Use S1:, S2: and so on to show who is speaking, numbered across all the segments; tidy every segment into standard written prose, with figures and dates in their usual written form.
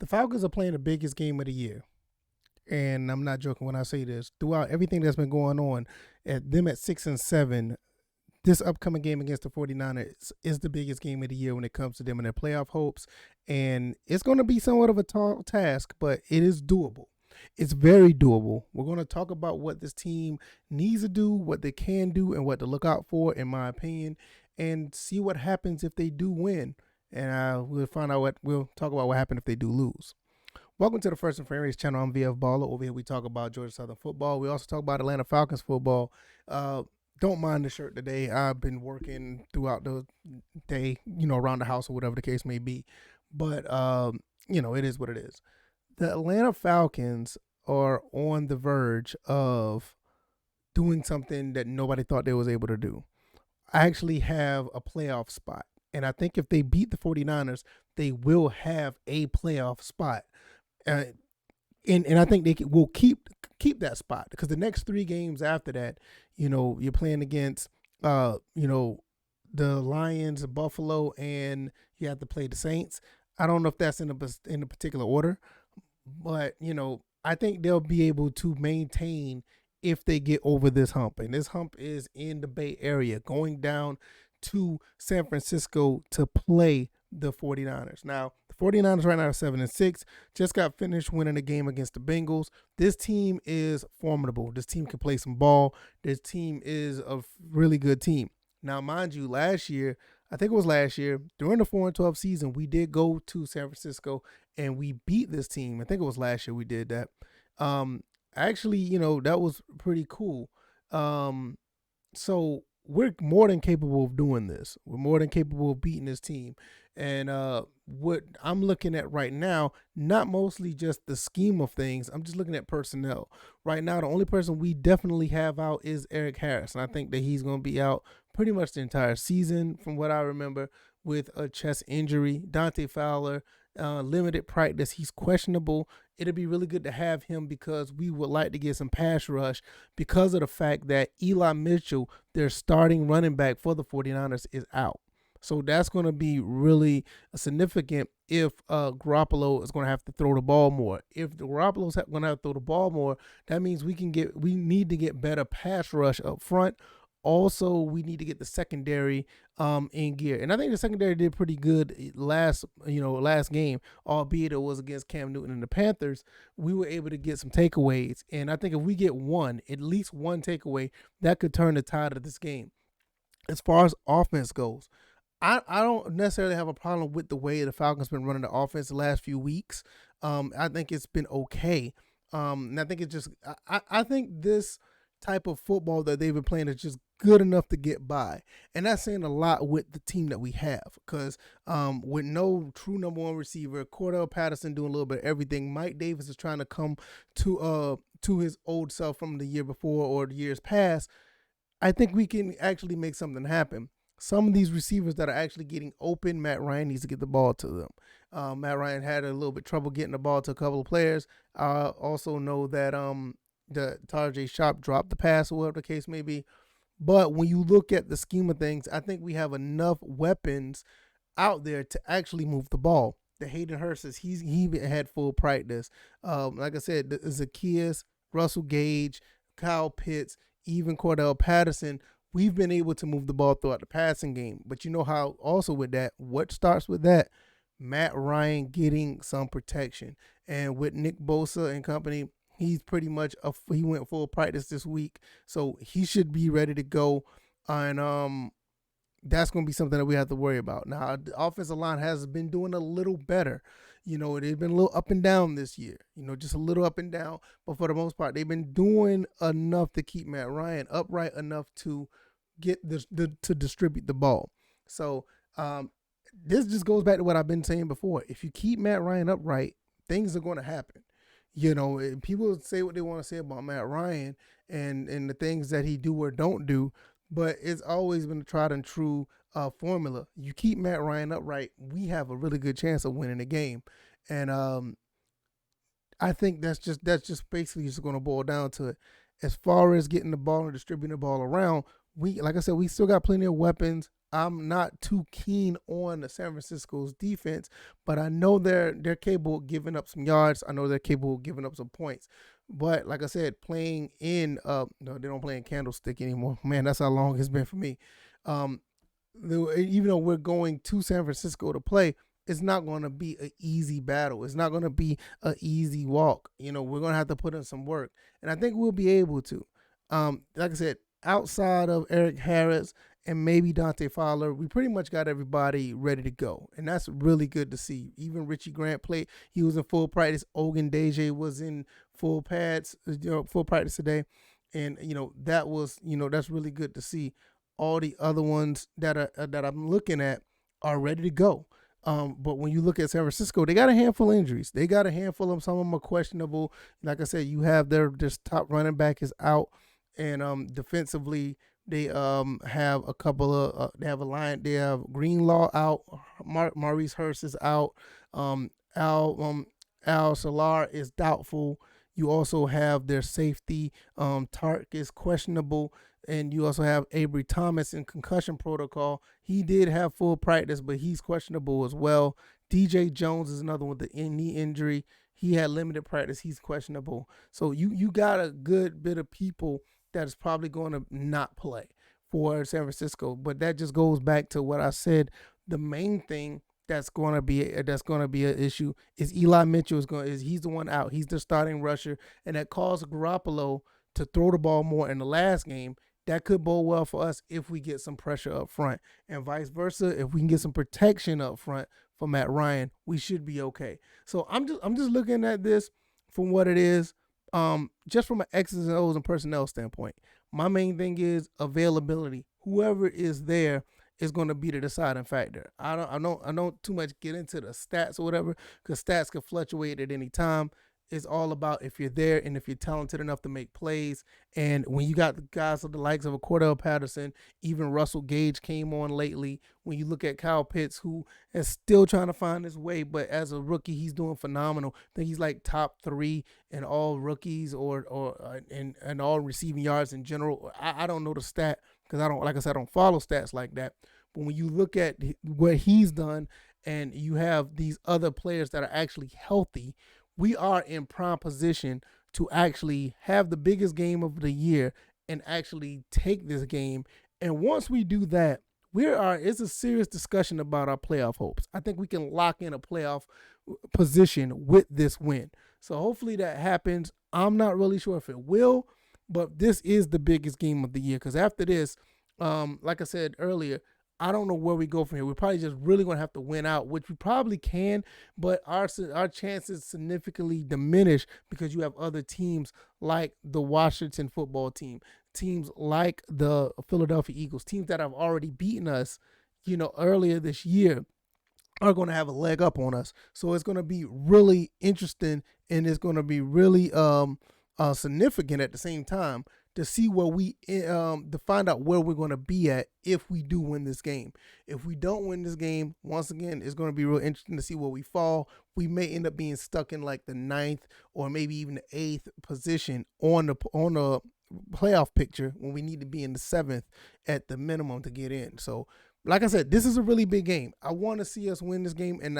S1: The Falcons are playing the biggest game of the year. And I'm not joking when I say this. Throughout everything that's been going on, at them at 6-7, this upcoming game against the 49ers is the biggest game of the year when it comes to them and their playoff hopes. And it's going to be somewhat of a tall task, but it is doable. It's very doable. We're going to talk about what this team needs to do, what they can do, and what to look out for, in my opinion, and see what happens if they do win. And we'll talk about what happened if they do lose. Welcome to the First and Fairways channel. I'm VF Baller. Over here, we talk about Georgia Southern football. We also talk about Atlanta Falcons football. Don't mind the shirt today. I've been working throughout the day, around the house or whatever the case may be. But, it is what it is. The Atlanta Falcons are on the verge of doing something that nobody thought they was able to do. I actually have a playoff spot. And I think if they beat the 49ers, they will have a playoff spot. And I think they will keep that spot, because the next 3 games after that, you're playing against, the Lions, Buffalo, and you have to play the Saints. I don't know if that's in a particular order, but I think they'll be able to maintain if they get over this hump. And this hump is in the Bay Area, going down to San Francisco to play the 49ers. Now, the 49ers right now are 7-6, just got finished winning a game against the Bengals. This team is formidable. This team can play some ball. This team is a really good team. Now, mind you, I think it was last year, during the 4-12 season, we did go to San Francisco and we beat this team. I think it was last year we did that. Actually, that was pretty cool. So we're more than capable of doing this. We're more than capable of beating this team. And what I'm looking at right now, not mostly just the scheme of things, I'm just looking at personnel. Right now, the only person we definitely have out is Eric Harris. And I think that he's going to be out pretty much the entire season, from what I remember, with a chest injury. Dante Fowler, limited practice. He's questionable. It'll be really good to have him, because we would like to get some pass rush, because of the fact that Eli Mitchell, their starting running back for the 49ers, is out. So that's going to be really significant if Garoppolo is going to have to throw the ball more. If Garoppolo's going to have to throw the ball more, that means we need to get better pass rush up front. Also, we need to get the secondary in gear. And I think the secondary did pretty good last game, albeit it was against Cam Newton and the Panthers. We were able to get some takeaways. And I think if we get at least one takeaway, that could turn the tide of this game. As far as offense goes, I don't necessarily have a problem with the way the Falcons been running the offense the last few weeks. I think it's been okay. And I think I think this type of football that they've been playing is just good enough to get by. And that's saying a lot with the team that we have, because with no true number one receiver, Cordell Patterson doing a little bit of everything, Mike Davis is trying to come to his old self from the year before or the years past. I think we can actually make something happen. Some of these receivers that are actually getting open, Matt Ryan needs to get the ball to them. Matt Ryan had a little bit of trouble getting the ball to a couple of players. I also know that the Tajay Shop dropped the pass, or whatever the case may be. But when you look at the scheme of things, I think we have enough weapons out there to actually move the ball. The Hayden Hurst, he had full practice. Like I said, the Zacchaeus, Russell Gage, Kyle Pitts, even Cordell Patterson, we've been able to move the ball throughout the passing game. But you know how also with that, what starts with that? Matt Ryan getting some protection. And with Nick Bosa and company, he's pretty much he went full practice this week, so he should be ready to go. And that's going to be something that we have to worry about. Now, the offensive line has been doing a little better. They've been a little up and down this year. Just a little up and down. But for the most part, they've been doing enough to keep Matt Ryan upright enough to get to distribute the ball. So this just goes back to what I've been saying before. If you keep Matt Ryan upright, things are going to happen. People say what they want to say about Matt Ryan and the things that he do or don't do, but it's always been a tried and true formula. You keep Matt Ryan upright, we have a really good chance of winning the game. And I think that's just basically just going to boil down to it. As far as getting the ball and distributing the ball around, we, like I said, we still got plenty of weapons. I'm not too keen on the San Francisco's defense, but I know they're capable of giving up some yards. I know they're capable of giving up some points. But like I said, playing in no, they don't play in Candlestick anymore. Man, that's how long it's been for me. Um, even though we're going to San Francisco to play, it's not going to be an easy battle. It's not going to be an easy walk. We're going to have to put in some work, and I think we'll be able to. Like I said, outside of Eric Harris and maybe Dante Fowler, we pretty much got everybody ready to go, and that's really good to see. Even Richie Grant played; he was in full practice. Ogun Deje was in full pads, full practice today, and that was that's really good to see. All the other ones that I'm looking at are ready to go. But when you look at San Francisco, they got a handful of injuries. They got a handful of some of them are questionable. Like I said, you have their top running back is out, and defensively they have a couple of they have a line. They have Greenlaw out, Maurice Hurst is out, Al Salar is doubtful. You also have their safety. Tark is questionable, and you also have Avery Thomas in concussion protocol. He did have full practice, but he's questionable as well. DJ Jones is another one with the knee injury. He had limited practice. He's questionable. So you got a good bit of people that is probably going to not play for San Francisco. But that just goes back to what I said. The main thing that's going to be an issue is Eli Mitchell he's the one out. He's the starting rusher, and that caused Garoppolo to throw the ball more in the last game. That could bode well for us if we get some pressure up front, and vice versa. If we can get some protection up front for Matt Ryan, we should be okay. So I'm just looking at this from what it is, just from an X's and O's and personnel standpoint. My main thing is availability. Whoever is there is going to be the deciding factor. I don't too much get into the stats or whatever, because stats can fluctuate at any time. It's all about if you're there and if you're talented enough to make plays. And when you got the guys of the likes of a Cordell Patterson, even Russell Gage came on lately. When you look at Kyle Pitts, who is still trying to find his way, but as a rookie, he's doing phenomenal. I think he's like top 3 in all rookies or in all receiving yards in general. I don't know the stat because like I said, I don't follow stats like that. But when you look at what he's done and you have these other players that are actually healthy, we are in prime position to actually have the biggest game of the year and actually take this game. And once we do that, it's a serious discussion about our playoff hopes. I think we can lock in a playoff position with this win. So hopefully that happens. I'm not really sure if it will, but this is the biggest game of the year, because after this, like I said earlier, I don't know where we go from here. We're probably just really going to have to win out, which we probably can, but our chances significantly diminish because you have other teams like the Washington football team, teams like the Philadelphia Eagles, teams that have already beaten us, earlier this year, are going to have a leg up on us. So it's going to be really interesting, and it's going to be really significant at the same time to see where to find out where we're going to be at if we do win this game. If we don't win this game, once again, it's going to be real interesting to see where we fall. We may end up being stuck in like the 9th or maybe even the 8th position on the playoff picture when we need to be in the 7th at the minimum to get in. So like I said, this is a really big game. I want to see us win this game, and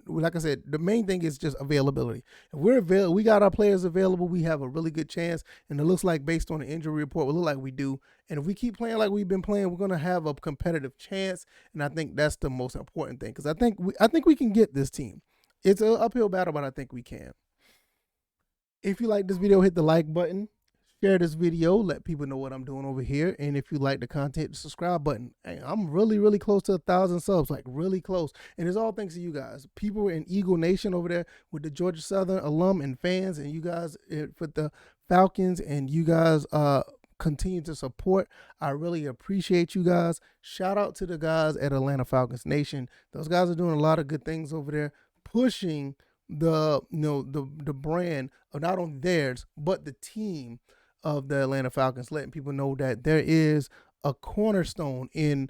S1: like I said, the main thing is just availability. If we got our players available, we have a really good chance, and it looks like based on the injury report, we look like we do. And if we keep playing like we've been playing, we're going to have a competitive chance, and I think that's the most important thing, because I think we can get this team. It's an uphill battle, but I think we can. If you like this video, hit the like button. Share this video, let people know what I'm doing over here, and if you like the content, the subscribe button. Hey, I'm really, really close to 1,000 subs, like really close, and it's all thanks to you guys. People in Eagle Nation over there with the Georgia Southern alum and fans, and you guys with the Falcons, and you guys continue to support. I really appreciate you guys. Shout out to the guys at Atlanta Falcons Nation. Those guys are doing a lot of good things over there, pushing the brand of not only theirs but the team of the Atlanta Falcons, letting people know that there is a cornerstone in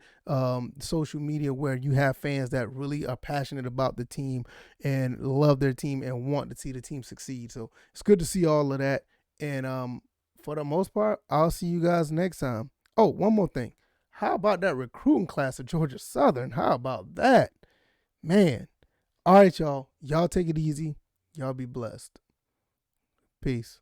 S1: social media where you have fans that really are passionate about the team and love their team and want to see the team succeed. So it's good to see all of that. And for the most part, I'll see you guys next time. Oh, one more thing. How about that recruiting class at Georgia Southern? How about that? Man. All right, y'all. Y'all take it easy. Y'all be blessed. Peace.